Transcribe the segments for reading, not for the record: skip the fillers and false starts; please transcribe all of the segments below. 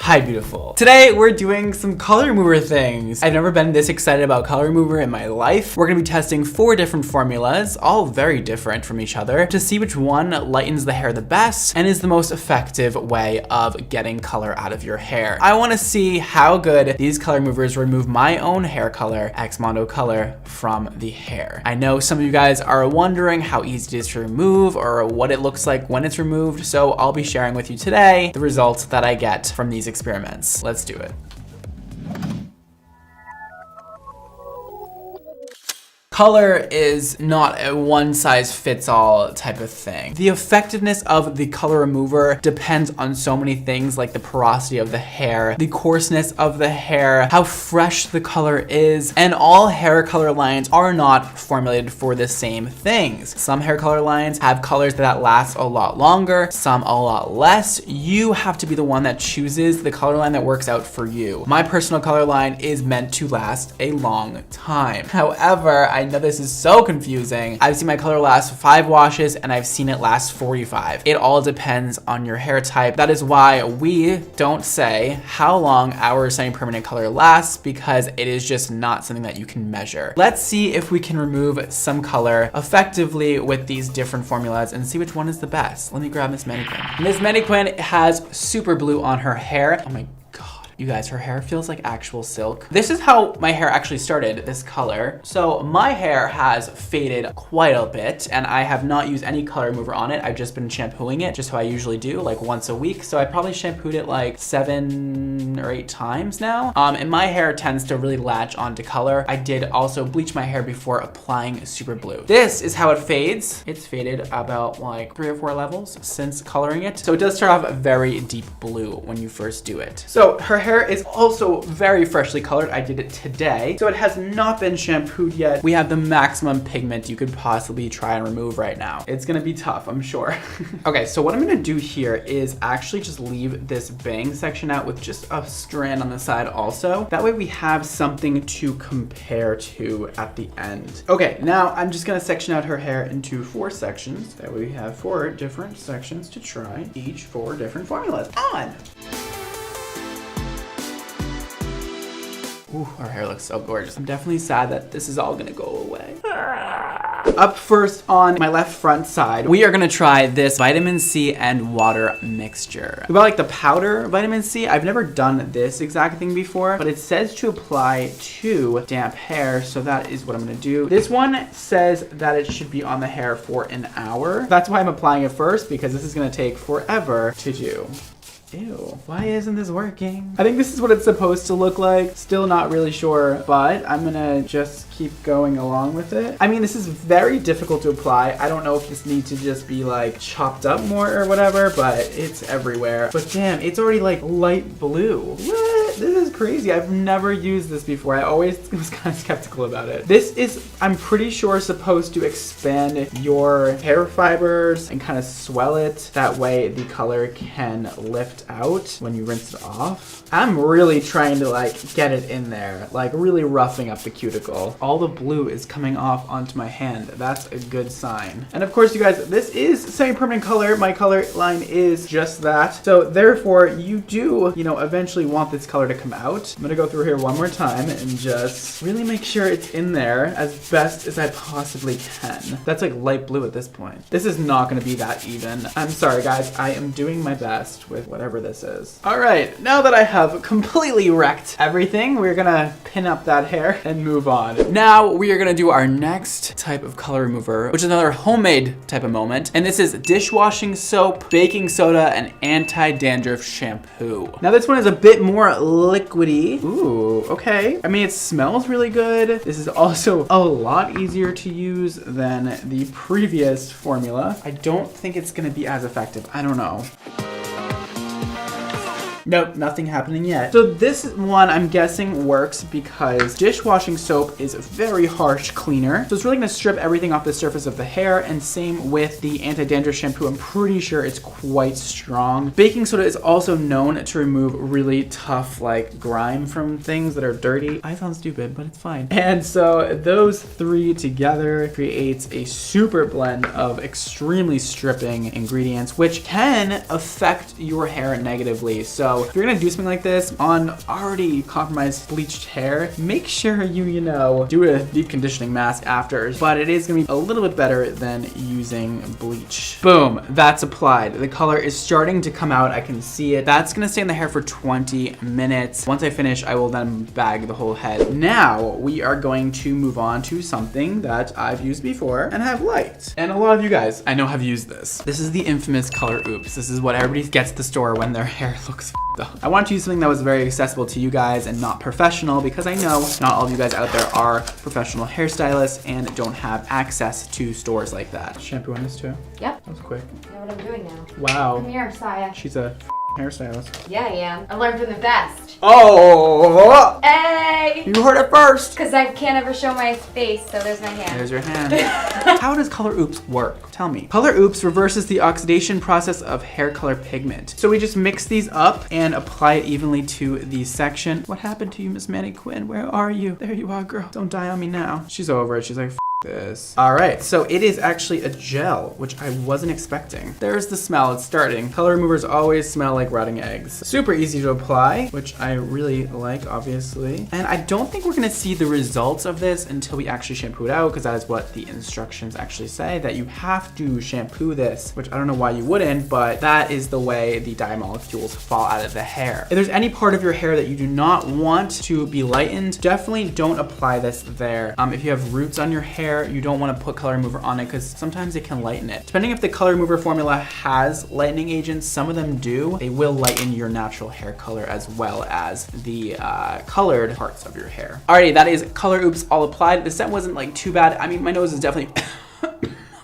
Hi, beautiful. Today, we're doing some color remover things. I've never been this excited about color remover in my life. We're gonna be testing 4 different formulas, all very different from each other, to see which one lightens the hair the best and is the most effective way of getting color out of your hair. I wanna see how good these color removers remove my own hair color, Xmondo color, from the hair. I know some of you guys are wondering how easy it is to remove or what it looks like when it's removed, so I'll be sharing with you today the results that I get from these experiments. Let's do it. Color is not a one-size-fits-all type of thing. The effectiveness of the color remover depends on so many things like the porosity of the hair, the coarseness of the hair, how fresh the color is, and all hair color lines are not formulated for the same things. Some hair color lines have colors that last a lot longer, some a lot less. You have to be the one that chooses the color line that works out for you. My personal color line is meant to last a long time. However, I know this is so confusing. I've seen my color last 5 washes and I've seen it last 45. It all depends on your hair type. That is why we don't say how long our semi-permanent color lasts, because it is just not something that you can measure. Let's see if we can remove some color effectively with these different formulas and see which one is the best. Let me grab Miss Mannequin. Miss Mannequin has super blue on her hair. Oh my God. You guys, her hair feels like actual silk. This is how my hair actually started, this color. So my hair has faded quite a bit and I have not used any color remover on it. I've just been shampooing it, just how I usually do, like once a week. So I probably shampooed it like 7 or 8 times now. And my hair tends to really latch onto color. I did also bleach my hair before applying super blue. This is how it fades. It's faded about like 3 or 4 levels since coloring it. So it does start off very deep blue when you first do it. So her hair is also very freshly colored. I did it today. So it has not been shampooed yet. We have the maximum pigment you could possibly try and remove right now. It's gonna be tough, I'm sure. Okay, so what I'm gonna do here is actually just leave this bang section out with just a strand on the side also. That way we have something to compare to at the end. Okay, now I'm just gonna section out her hair into 4 sections. That way we have 4 different sections to try, each 4 different formulas. On! Ooh, her hair looks so gorgeous. I'm definitely sad that this is all gonna go away. Up first on my left front side, we are gonna try this vitamin C and water mixture. We got like the powder vitamin C. I've never done this exact thing before, but it says to apply to damp hair, so that is what I'm gonna do. This one says that it should be on the hair for an hour. That's why I'm applying it first, because this is gonna take forever to do. Ew, why isn't this working? I think this is what it's supposed to look like. Still not really sure, but I'm gonna just keep going along with it. I mean, this is very difficult to apply. I don't know if this needs to just be like chopped up more or whatever, but it's everywhere. But damn, it's already like light blue. What? This is crazy. I've never used this before. I always was kind of skeptical about it. This is, I'm pretty sure, supposed to expand your hair fibers and kind of swell it. That way the color can lift out when you rinse it off. I'm really trying to like get it in there, like really roughing up the cuticle. All the blue is coming off onto my hand. That's a good sign. And of course, you guys, this is semi-permanent color. My color line is just that. So therefore, you do, eventually want this color to come out. I'm gonna go through here one more time and just really make sure it's in there as best as I possibly can. That's like light blue at this point. This is not gonna be that even. I'm sorry, guys. I am doing my best with whatever this is. All right, now that I have completely wrecked everything, we're gonna pin up that hair and move on. Now we are gonna do our next type of color remover, which is another homemade type of moment. And this is dishwashing soap, baking soda, and anti-dandruff shampoo. Now this one is a bit more liquidy. Ooh, okay. I mean, it smells really good. This is also a lot easier to use than the previous formula. I don't think it's gonna be as effective. I don't know. Nope, nothing happening yet. So this one I'm guessing works because dishwashing soap is a very harsh cleaner. So it's really gonna strip everything off the surface of the hair, and same with the anti-dandruff shampoo. I'm pretty sure it's quite strong. Baking soda is also known to remove really tough like grime from things that are dirty. I sound stupid, but it's fine. And so those 3 together creates a super blend of extremely stripping ingredients, which can affect your hair negatively. So So if you're gonna do something like this on already compromised bleached hair, make sure you know, do a deep conditioning mask after, but it is gonna be a little bit better than using bleach. Boom, that's applied. The color is starting to come out. I can see it. That's gonna stay in the hair for 20 minutes. Once I finish, I will then bag the whole head. Now we are going to move on to something that I've used before and have liked. And a lot of you guys I know have used this. This is the infamous Color Oops. This is what everybody gets at the store when their hair looks up. I wanted to use something that was very accessible to you guys and not professional, because I know not all of you guys out there are professional hairstylists and don't have access to stores like that. Shampoo on this too? Yep. That was quick. I know what I'm doing now. Wow. Come here, Saya. She's a hairstylist. Yeah, I am. I learned from the best. Oh! Hey! You heard it first! Because I can't ever show my face, so there's my hand. There's your hand. How does Color Oops work? Tell me. Color Oops reverses the oxidation process of hair color pigment. So we just mix these up and apply it evenly to the section. What happened to you, Miss Manny Quinn? Where are you? There you are, girl. Don't die on me now. She's over it. She's like, this. All right, so it is actually a gel, which I wasn't expecting. There's the smell, it's starting. Color removers always smell like rotting eggs. Super easy to apply, which I really like, obviously. And I don't think we're gonna see the results of this until we actually shampoo it out, because that is what the instructions actually say, that you have to shampoo this, which I don't know why you wouldn't, but that is the way the dye molecules fall out of the hair. If there's any part of your hair that you do not want to be lightened, definitely don't apply this there. If you have roots on your hair, you don't want to put color remover on it, because sometimes it can lighten it. Depending if the color remover formula has lightening agents, some of them do. They will lighten your natural hair color as well as the colored parts of your hair. Alrighty, that is Color Oops all applied. The scent wasn't like too bad. I mean, my nose is definitely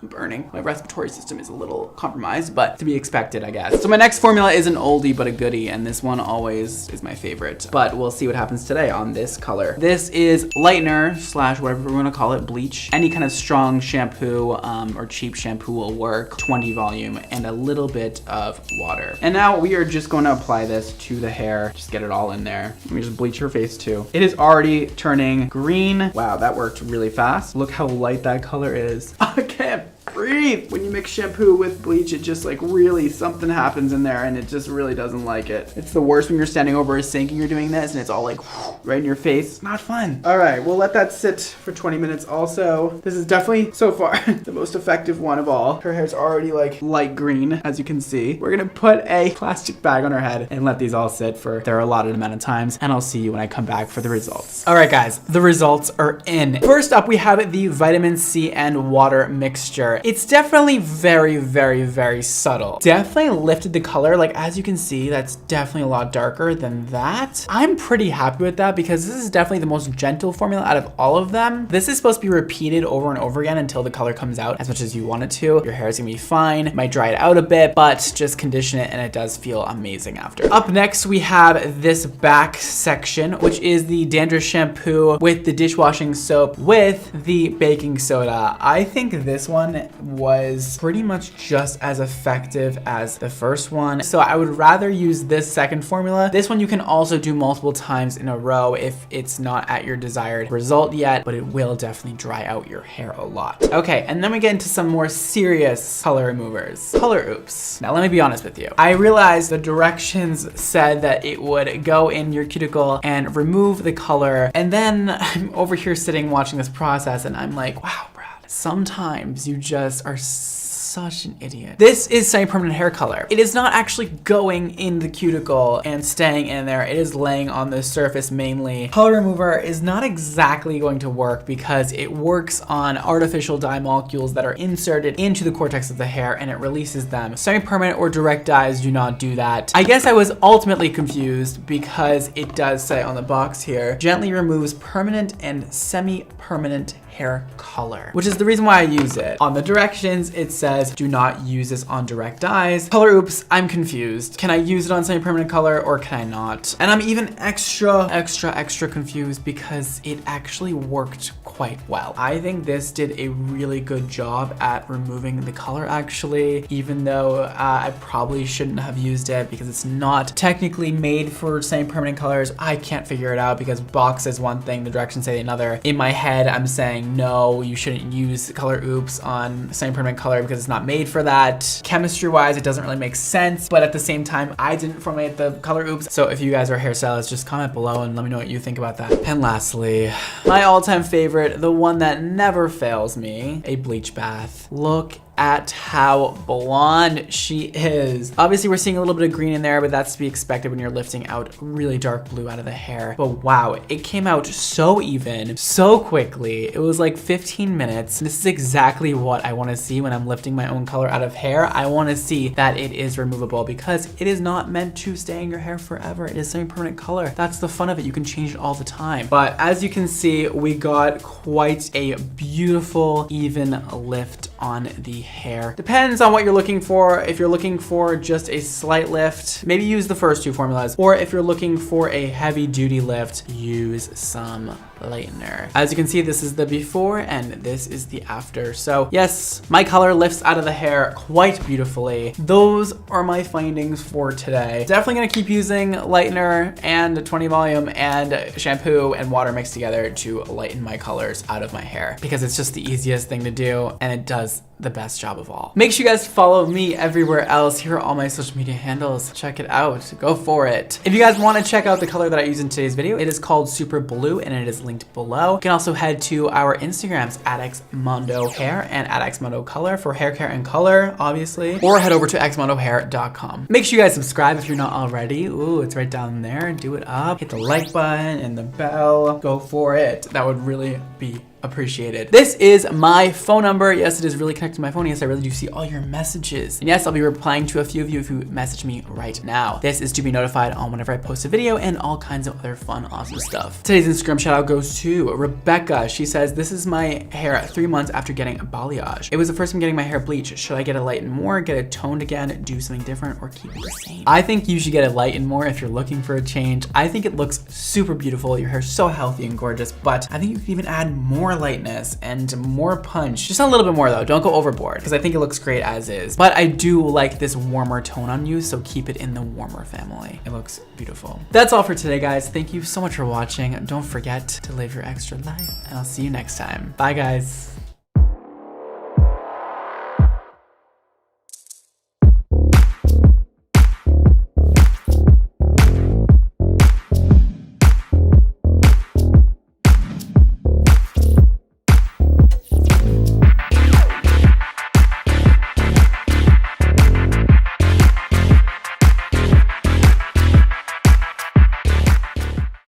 burning. My respiratory system is a little compromised, but to be expected, I guess. So my next formula is an oldie but a goodie, and this one always is my favorite, but we'll see what happens today on this color. This is lightener slash whatever we want to call it, bleach. Any kind of strong shampoo or cheap shampoo will work. 20 volume and a little bit of water. And now we are just going to apply this to the hair. Just get it all in there. Let me just bleach her face too. It is already turning green. Wow, that worked really fast. Look how light that color is. I can't breathe. When you mix shampoo with bleach, it just like really something happens in there and it just really doesn't like it. It's the worst when you're standing over a sink and you're doing this and it's all like right in your face. It's not fun. All right, we'll let that sit for 20 minutes also. This is definitely so far the most effective one of all. Her hair's already like light green, as you can see. We're gonna put a plastic bag on her head and let these all sit for their allotted amount of times, and I'll see you when I come back for the results. All right, guys, the results are in. First up, we have the vitamin C and water mixture. It's definitely very, very, very subtle. Definitely lifted the color. Like, as you can see, that's definitely a lot darker than that. I'm pretty happy with that because this is definitely the most gentle formula out of all of them. This is supposed to be repeated over and over again until the color comes out as much as you want it to. Your hair is gonna be fine. It might dry it out a bit, but just condition it and it does feel amazing after. Up next, we have this back section, which is the dandruff shampoo with the dishwashing soap with the baking soda. I think this one was pretty much just as effective as the first one. So I would rather use this second formula. This one you can also do multiple times in a row if it's not at your desired result yet, but it will definitely dry out your hair a lot. Okay, and then we get into some more serious color removers. Color Oops. Now let me be honest with you. I realized the directions said that it would go in your cuticle and remove the color, and then I'm over here sitting watching this process and I'm like, wow, sometimes you just are such an idiot. This is semi-permanent hair color. It is not actually going in the cuticle and staying in there. It is laying on the surface mainly. Color remover is not exactly going to work because it works on artificial dye molecules that are inserted into the cortex of the hair and it releases them. Semi-permanent or direct dyes do not do that. I guess I was ultimately confused because it does say on the box here, gently removes permanent and semi-permanent hair color, which is the reason why I use it. On the directions, it says do not use this on direct dyes. Color Oops, I'm confused. Can I use it on semi-permanent color or can I not? And I'm even extra confused because it actually worked quite well. I think this did a really good job at removing the color actually, even though I probably shouldn't have used it because it's not technically made for semi-permanent colors. I can't figure it out because box says one thing, the directions say another. In my head, I'm saying no, you shouldn't use Color Oops on semi-permanent color because it's not made for that. Chemistry-wise, it doesn't really make sense, but at the same time, I didn't formulate the Color Oops. So if you guys are hairstylists, just comment below and let me know what you think about that. And lastly, my all-time favorite, the one that never fails me, a bleach bath. Look at how blonde she is. Obviously, we're seeing a little bit of green in there, but that's to be expected when you're lifting out really dark blue out of the hair. But wow, it came out so even, so quickly. It was like 15 minutes. This is exactly what I want to see when I'm lifting my own color out of hair. I want to see that it is removable because it is not meant to stay in your hair forever. It is semi-permanent color. That's the fun of it. You can change it all the time. But as you can see, we got quite a beautiful, even lift on the hair. Depends on what you're looking for. If you're looking for just a slight lift, maybe use the first two formulas. Or if you're looking for a heavy duty lift, use some lightener. As you can see, this is the before and this is the after. So yes, my color lifts out of the hair quite beautifully. Those are my findings for today. Definitely gonna keep using lightener and 20 volume and shampoo and water mixed together to lighten my colors out of my hair because it's just the easiest thing to do and it does the best job of all. Make sure you guys follow me everywhere else. Here are all my social media handles. Check it out. Go for it. If you guys want to check out the color that I use in today's video, it is called Super Blue and it is linked below. You can also head to our Instagrams at xmondo hair and at xmondo color for hair care and color, obviously, or head over to xmondohair.com. Make sure you guys subscribe if you're not already. Ooh, it's right down there. Do it up. Hit the like button and the bell. Go for it. That would really be appreciated. This is my phone number. Yes, it is really connected to my phone. Yes, I really do see all your messages. And yes, I'll be replying to a few of you if you message me right now. This is to be notified on whenever I post a video and all kinds of other fun, awesome stuff. Today's Instagram shout out goes to Rebecca. She says, this is my hair 3 months after getting a balayage. It was the first time getting my hair bleached. Should I get it lightened more, get it toned again, do something different, or keep it the same? I think you should get it lightened more if you're looking for a change. I think it looks super beautiful. Your hair's so healthy and gorgeous, but I think you can even add more lightness and more punch. Just a little bit more though, don't go overboard because I think it looks great as is. But I do like this warmer tone on you, so keep it in the warmer family. It looks beautiful. That's all for today, guys. Thank you so much for watching. Don't forget to live your extra life and I'll see you next time. Bye, guys.